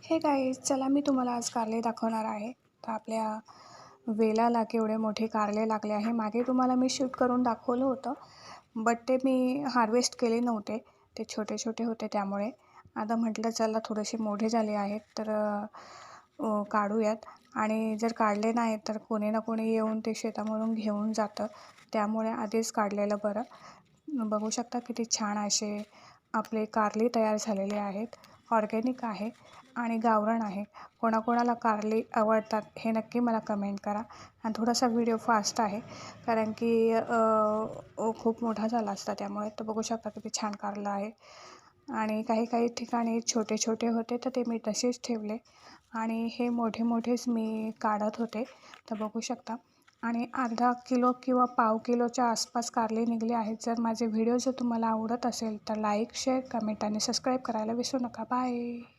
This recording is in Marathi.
हे गाईज, चला मी तुम्हाला आज कारले दाखवणार आहे. तर आपल्या वेलाला केवढे मोठे कारले लागले आहे. मागे तुम्हाला मी शूट करून दाखवलं होतं, बट ते मी हार्वेस्ट केले नव्हते. ते छोटे छोटे होते त्यामुळे. आता म्हटलं चला थोडेसे मोठे झाले आहेत तर काढूयात. आणि जर काढले नाही तर कोणी ना कोणी येऊन ते शेतामधून घेऊन जातं. त्यामुळे आधीच काढलेलं बरं. बघू शकता किती छान असे आपले कारले तयार झालेले आहेत. ऑर्गॅनिक आहे आणि गावरान आहे. कोणाकोणाला कारले आवडतात हे नक्की मला कमेंट करा. आणि थोडासा व्हिडिओ फास्ट आहे कारण की खूप मोठा झाला असता त्यामुळे. तर बघू शकता किती छान कारलं आहे. आणि काही काही ठिकाणी छोटे छोटे होते तर ते मी तसेच ठेवले आणि हे मोठे मोठेच मी काढत होते. तर बघू शकता. आणि अर्धा किलो किंवा पाव किलोच्या आसपास कारले निघले आहेत. जर माझे व्हिडिओ तुम्हाला आवडत असेल तर लाईक, शेअर, कमेंट आणि सबस्क्राईब करायला विसरू नका. बाय.